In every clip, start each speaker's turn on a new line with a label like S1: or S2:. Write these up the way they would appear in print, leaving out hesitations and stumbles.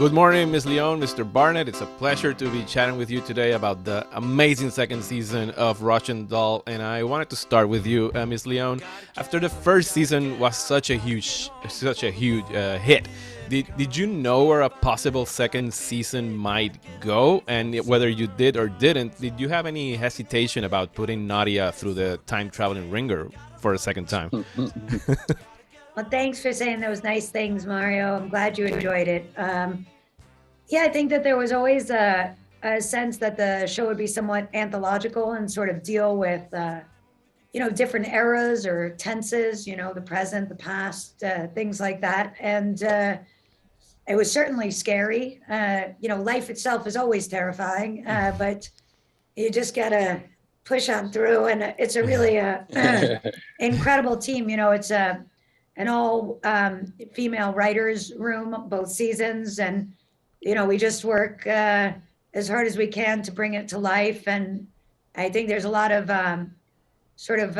S1: Good morning, Ms. Lyonne, Mr. Barnett. It's a pleasure to be chatting with you today about the amazing second season of Russian Doll. And I wanted to start with you, Ms. Lyonne. After the first season was such a huge hit, did you know where a possible second season might go? And whether you did or didn't, did you have any hesitation about putting Nadia through the time traveling ringer for a second time?
S2: Well, thanks for saying those nice things, Mario. I'm glad you enjoyed it. Yeah, I think that there was always a sense that the show would be somewhat anthological and sort of deal with, different eras or tenses, the present, the past, things like that. And it was certainly scary. Life itself is always terrifying, but you just gotta push on through. And it's a really incredible team. It's an all female writers room, both seasons. And, we just work as hard as we can to bring it to life. And I think there's a lot of there's sort of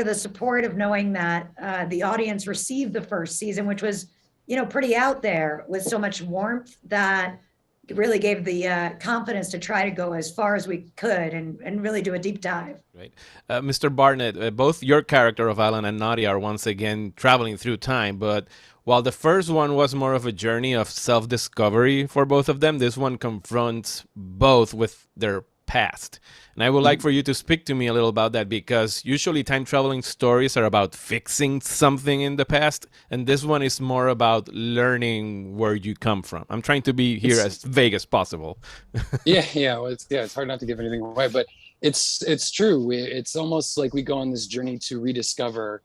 S2: the support of knowing that the audience received the first season, which was, pretty out there with so much warmth that it really gave the confidence to try to go as far as we could and really do a deep dive.
S1: Right. Mr. Barnett, both your character of Alan and Nadia are once again traveling through time, but while the first one was more of a journey of self-discovery for both of them, this one confronts both with their past. And I would like for you to speak to me a little about that, because usually time traveling stories are about fixing something in the past, and this one is more about learning where you come from. I'm trying to be here as vague as possible.
S3: Well, it's hard not to give anything away, but it's true. It's almost like we go on this journey to rediscover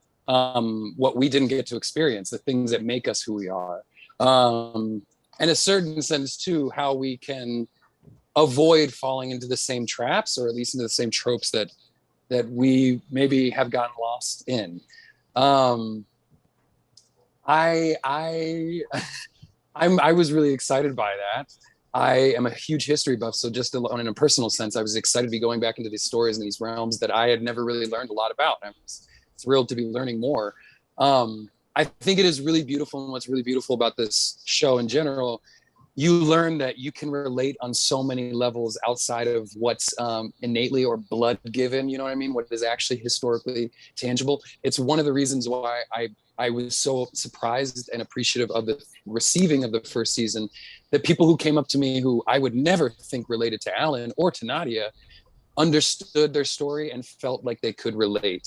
S3: what we didn't get to experience, the things that make us who we are, and in a certain sense too, how we can avoid falling into the same traps, or at least into the same tropes that we maybe have gotten lost in. I was really excited by that. I am a huge history buff, so just in a personal sense, I was excited to be going back into these stories and these realms that I had never really learned a lot about. I was thrilled to be learning more. I think it is really beautiful, and what's really beautiful about this show in general, you learn that you can relate on so many levels outside of what's innately or blood given, you know what I mean? What is actually historically tangible. It's one of the reasons why I was so surprised and appreciative of the receiving of the first season, that people who came up to me who I would never think related to Alan or to Nadia understood their story and felt like they could relate.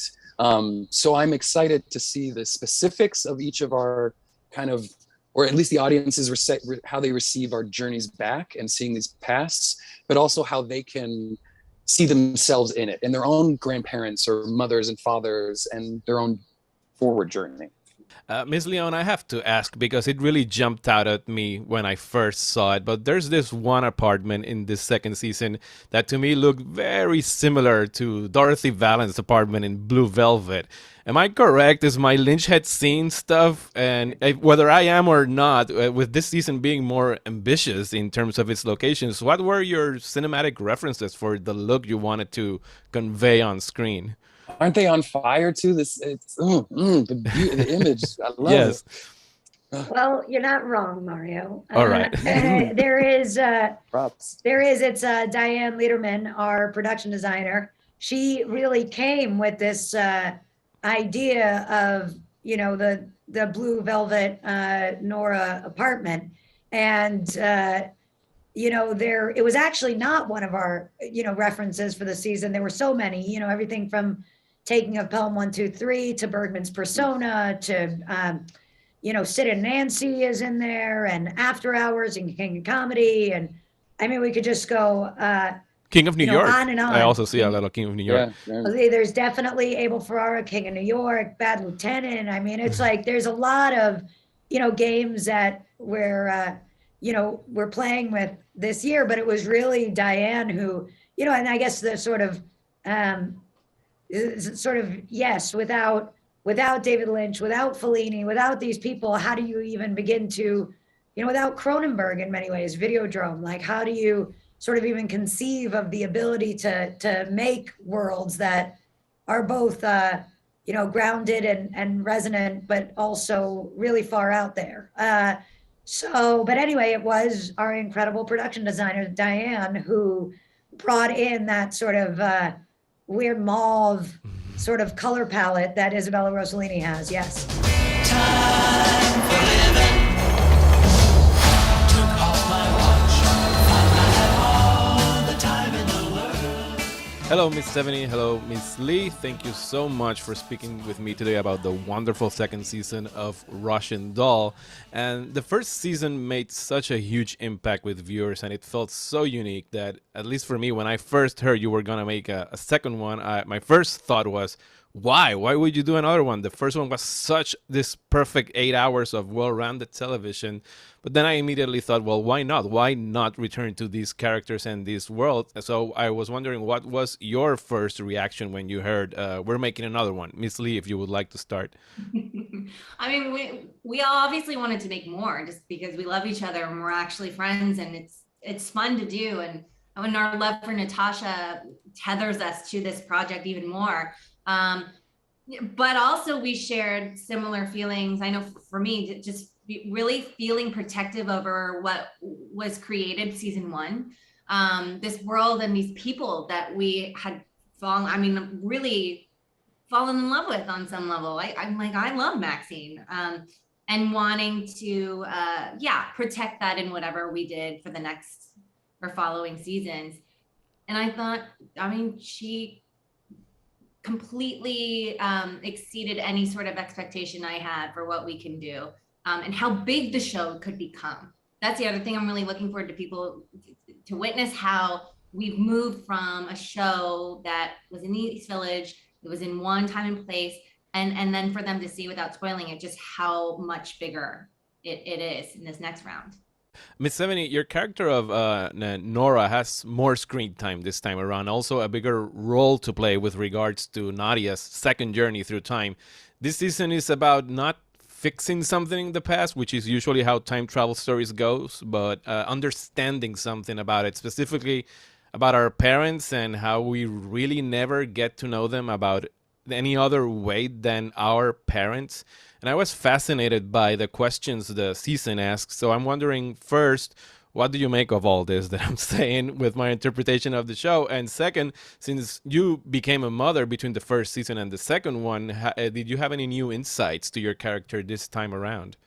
S3: So I'm excited to see the specifics of each of our kind of, or at least the audiences, how they receive our journeys back and seeing these pasts, but also how they can see themselves in it, and their own grandparents or mothers and fathers and their own forward journey.
S1: Ms. Lyonne, I have to ask, because it really jumped out at me when I first saw it, but there's this one apartment in this second season that to me looked very similar to Dorothy Valent's apartment in Blue Velvet. Am I correct? Is my Lynch head seeing stuff? And whether I am or not, with this season being more ambitious in terms of its locations, what were your cinematic references for the look you wanted to convey on screen?
S3: Aren't they on fire too? The image, I love it.
S2: Well, you're not wrong, Mario.
S1: All right.
S2: It's
S3: Props.
S2: Diane Lederman, our production designer. She really came with this idea of, the Blue Velvet Nora apartment. And, it was actually not one of our, references for the season. There were so many, everything from Taking of Pelham 123 to Bergman's Persona to, Sid and Nancy is in there, and After Hours and King of Comedy. And I mean, we could just go
S1: King of New York.
S2: On and on.
S1: I also see a little King of New York.
S3: Yeah.
S2: There's definitely Abel Ferrara, King of New York, Bad Lieutenant. I mean, it's like there's a lot of, games that we're playing with this year, but it was really Diane who, and I guess the yes, without David Lynch, without Fellini, without these people, how do you even begin to, without Cronenberg in many ways, Videodrome, like how do you sort of even conceive of the ability to make worlds that are both grounded and resonant, but also really far out there. But anyway, it was our incredible production designer, Diane, who brought in that sort of weird mauve sort of color palette that Isabella Rossellini has. Yes.
S4: Time for living. Took off my watch. I had all the time in the world.
S1: Hello, Miss Sevigny. Hello, Miss Lee. Thank you so much for speaking with me today about the wonderful second season of Russian Doll. And the first season made such a huge impact with viewers, and it felt so unique that, at least for me, when I first heard you were going to make a second one, my first thought was, why? Why would you do another one? The first one was such this perfect 8 hours of well-rounded television. But then I immediately thought, well, why not? Why not return to these characters and this world? So I was wondering, what was your first reaction when you heard we're making another one? Miss Lee, if you would like to start.
S5: I mean, we all obviously wanted to make more just because we love each other and we're actually friends, and it's fun to do. And when our love for Natasha tethers us to this project even more. But also we shared similar feelings. I know for me, just really feeling protective over what was created season one, this world and these people that we had really fallen in love with on some level. I'm like, I love Maxine, and wanting to, protect that in whatever we did for the next or following seasons. And I thought, she completely exceeded any sort of expectation I had for what we can do, and how big the show could become. That's the other thing I'm really looking forward to people to witness, how we've moved from a show that was in the East Village, it was in one time and place, and then for them to see, without spoiling it, just how much bigger it is in this next round.
S1: Miss Sevigny, your character of Nora has more screen time this time around, also a bigger role to play with regards to Nadia's second journey through time. This season is about not fixing something in the past, which is usually how time travel stories goes, but understanding something about it, specifically about our parents and how we really never get to know them about any other way than our parents. And I was fascinated by the questions the season asks. So I'm wondering, first, what do you make of all this that I'm saying with my interpretation of the show? And second, since you became a mother between the first season and the second one, did you have any new insights to your character this time around?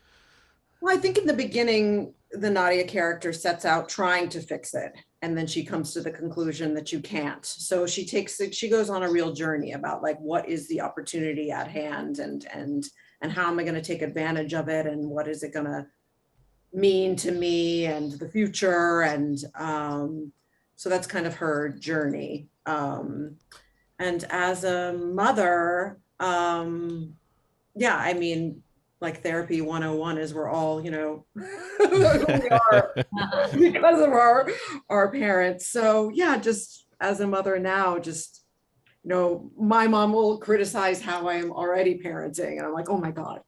S6: Well, I think in the beginning, the Nadia character sets out trying to fix it. And then she comes to the conclusion that you can't. So she goes on a real journey about like, what is the opportunity at hand, and how am I going to take advantage of it, and what is it going to mean to me and the future. And so that's kind of her journey. And as a mother, like therapy 101 is we're all, who we are because of our parents. So yeah, just as a mother now, my mom will criticize how I am already parenting. And I'm like, oh my God,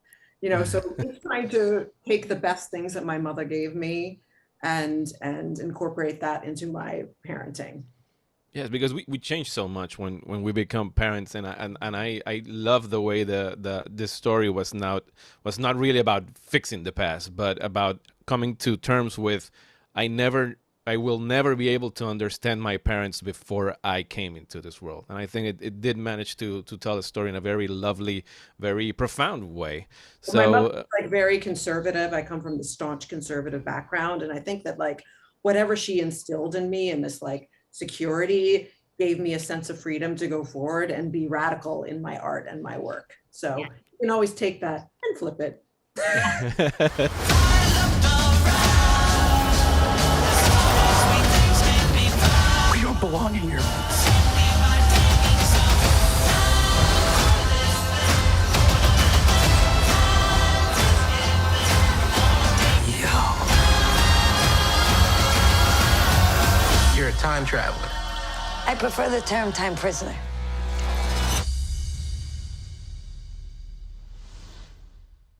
S6: so just trying to take the best things that my mother gave me and incorporate that into my parenting.
S1: Yes, because we change so much when we become parents, and I love the way this story was not really about fixing the past, but about coming to terms with I will never be able to understand my parents before I came into this world. And I think it did manage to tell a story in a very lovely, very profound way. So
S6: my mother's like very conservative. I come from the staunch conservative background, and I think that like whatever she instilled in me, and this like security, gave me a sense of freedom to go forward and be radical in my art and my work. So you can always take that and flip it.
S4: We don't belong in your You're a time traveler.
S7: I prefer the term time prisoner.